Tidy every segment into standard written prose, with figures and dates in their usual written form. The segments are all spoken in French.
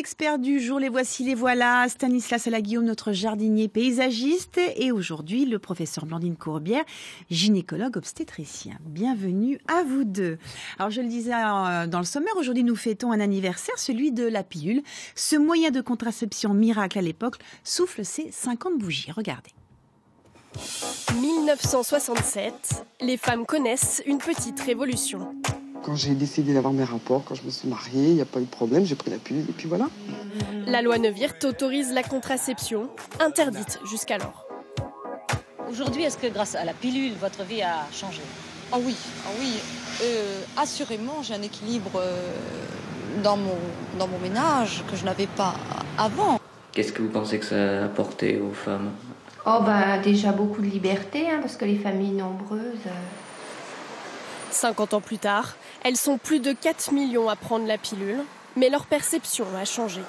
experts du jour, les voici, les voilà. Stanislas Alaguillaume, notre jardinier paysagiste. Et aujourd'hui, le professeur Blandine Courbière, gynécologue obstétricien. Bienvenue à vous deux. Alors, je le disais dans le sommaire, aujourd'hui, nous fêtons un anniversaire, celui de la pilule. Ce moyen de contraception miracle à l'époque souffle ses 50 bougies. Regardez. 1967, les femmes connaissent une petite révolution. Quand j'ai décidé d'avoir mes rapports, quand je me suis mariée, il n'y a pas eu de problème, j'ai pris la pilule et puis voilà. La loi Neuwirth autorise la contraception, interdite jusqu'alors. Aujourd'hui, est-ce que grâce à la pilule, votre vie a changé ? Ah oui. Assurément, j'ai un équilibre dans mon ménage que je n'avais pas avant. Qu'est-ce que vous pensez que ça a apporté aux femmes ? Déjà beaucoup de liberté, parce que les familles nombreuses... 50 ans plus tard, elles sont plus de 4 millions à prendre la pilule, mais leur perception a changé.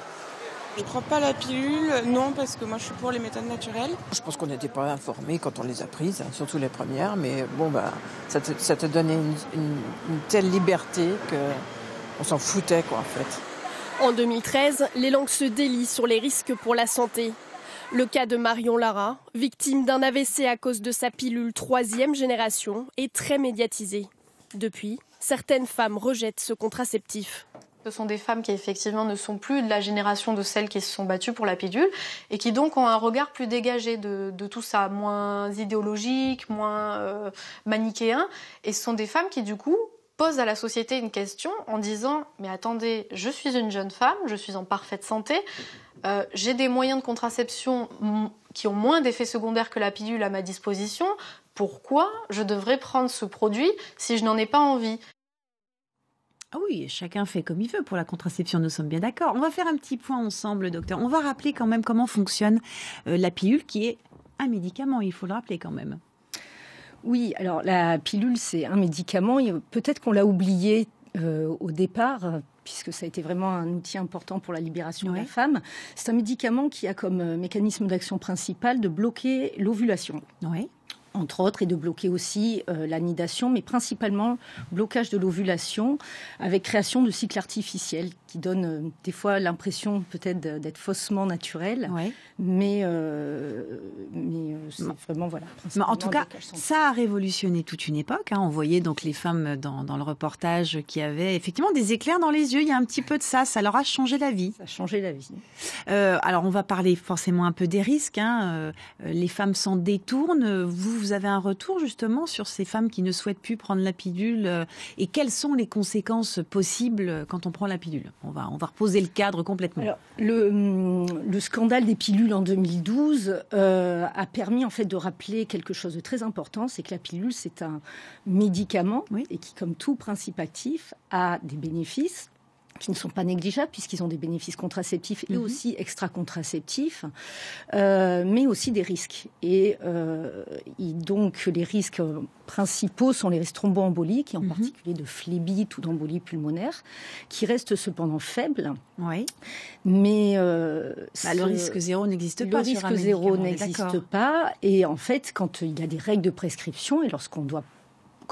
Je ne prends pas la pilule, non, parce que moi je suis pour les méthodes naturelles. Je pense qu'on n'était pas informés quand on les a prises, surtout les premières, mais ça te donnait une telle liberté qu'on s'en foutait, en fait. En 2013, les langues se délient sur les risques pour la santé. Le cas de Marion Lara, victime d'un AVC à cause de sa pilule 3e génération, est très médiatisé. Depuis, certaines femmes rejettent ce contraceptif. Ce sont des femmes qui effectivement ne sont plus de la génération de celles qui se sont battues pour la pilule et qui donc ont un regard plus dégagé de tout ça, moins idéologique, moins manichéen. Et ce sont des femmes qui du coup posent à la société une question en disant « Mais attendez, je suis une jeune femme, je suis en parfaite santé, j'ai des moyens de contraception qui ont moins d'effets secondaires que la pilule à ma disposition. Pourquoi je devrais prendre ce produit si je n'en ai pas envie ?» Ah oui, chacun fait comme il veut pour la contraception, nous sommes bien d'accord. On va faire un petit point ensemble, docteur. On va rappeler quand même comment fonctionne la pilule, qui est un médicament, il faut le rappeler quand même. Oui, alors la pilule, c'est un médicament. Peut-être qu'on l'a oublié au départ, puisque ça a été vraiment un outil important pour la libération de la femme. C'est un médicament qui a comme mécanisme d'action principal de bloquer l'ovulation. Oui. Entre autres, et de bloquer aussi la nidation, mais principalement blocage de l'ovulation avec création de cycles artificiels qui donnent des fois l'impression peut-être d'être faussement naturel, mais c'est vraiment, voilà. Mais en tout cas, ça a révolutionné toute une époque. On voyait donc les femmes dans le reportage qui avaient effectivement des éclairs dans les yeux. Il y a un petit peu de ça leur a changé la vie. Ça a changé la vie. Alors, on va parler forcément un peu des risques. Les femmes s'en détournent. Vous avez un retour justement sur ces femmes qui ne souhaitent plus prendre la pilule et quelles sont les conséquences possibles quand on prend la pilule ? On va reposer le cadre complètement. Alors, le scandale des pilules en 2012 a permis en fait de rappeler quelque chose de très important, c'est que la pilule c'est un médicament et qui, comme tout principe actif, a des bénéfices qui ne sont pas négligeables puisqu'ils ont des bénéfices contraceptifs et aussi extra-contraceptifs, mais aussi des risques. Et donc les risques principaux sont les risques thromboemboliques, et en particulier de phlébite ou d'embolie pulmonaire, qui restent cependant faibles. Oui. Mais le risque zéro n'existe pas. Le risque zéro n'existe pas. Et en fait, quand il y a des règles de prescription et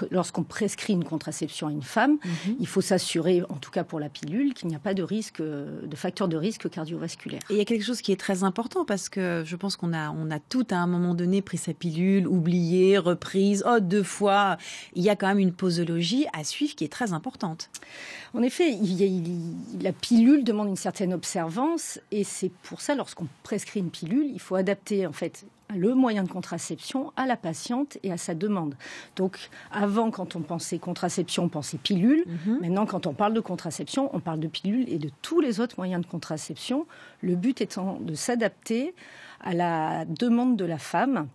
lorsqu'on prescrit une contraception à une femme, il faut s'assurer, en tout cas pour la pilule, qu'il n'y a pas de facteur de risque cardiovasculaire. Et il y a quelque chose qui est très important parce que je pense qu'on a tout à un moment donné pris sa pilule, oublié, reprise, 2 fois. Il y a quand même une posologie à suivre qui est très importante. En effet, la pilule demande une certaine observance et c'est pour ça, lorsqu'on prescrit une pilule, il faut adapter en fait le moyen de contraception à la patiente et à sa demande. Donc, avant, quand on pensait contraception, on pensait pilule. Maintenant, quand on parle de contraception, on parle de pilule et de tous les autres moyens de contraception. Le but étant de s'adapter à la demande de la femme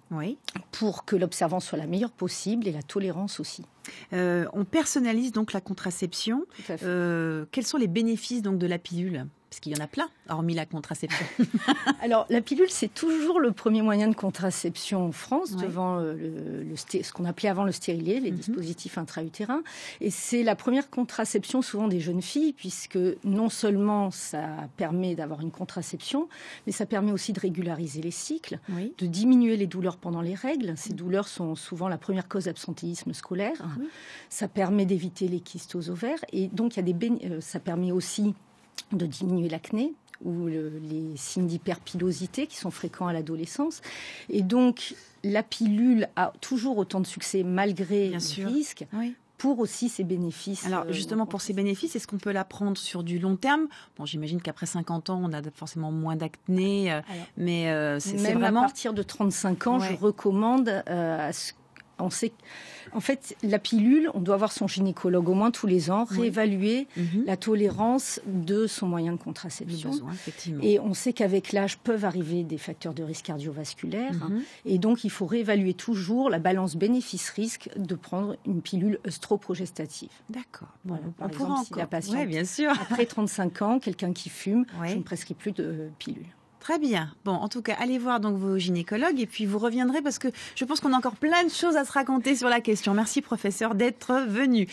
pour que l'observance soit la meilleure possible et la tolérance aussi. On personnalise donc la contraception. Tout à fait. Quels sont les bénéfices donc de la pilule ? Parce qu'il y en a plein, hormis la contraception. Alors, la pilule, c'est toujours le premier moyen de contraception en France, devant ce qu'on appelait avant le stérilet, les dispositifs intra-utérins. Et c'est la première contraception souvent des jeunes filles, puisque non seulement ça permet d'avoir une contraception, mais ça permet aussi de régulariser les cycles, de diminuer les douleurs pendant les règles. Ces douleurs sont souvent la première cause d'absentéisme scolaire. Ça permet d'éviter les kystes aux ovaires. Et donc, ça permet aussi de diminuer l'acné, ou les signes d'hyperpilosité qui sont fréquents à l'adolescence. Et donc, la pilule a toujours autant de succès malgré le risque. Oui. Pour aussi ses bénéfices. Alors justement, pour ses bénéfices, est-ce qu'on peut la prendre sur du long terme ? Bon, j'imagine qu'après 50 ans, on a forcément moins d'acné, mais c'est vraiment... à partir de 35 ans, je recommande on sait, en fait, la pilule, on doit voir son gynécologue au moins tous les ans, réévaluer la tolérance de son moyen de contraception. Besoin, effectivement. Et on sait qu'avec l'âge peuvent arriver des facteurs de risque cardiovasculaire. Et donc, il faut réévaluer toujours la balance bénéfice-risque de prendre une pilule œstroprogestative. D'accord. Voilà, on pourra encore. Si la patiente, bien sûr. Après 35 ans, quelqu'un qui fume, je ne prescris plus de pilule. Très bien. Bon, en tout cas, allez voir donc vos gynécologues et puis vous reviendrez parce que je pense qu'on a encore plein de choses à se raconter sur la question. Merci, professeur, d'être venu.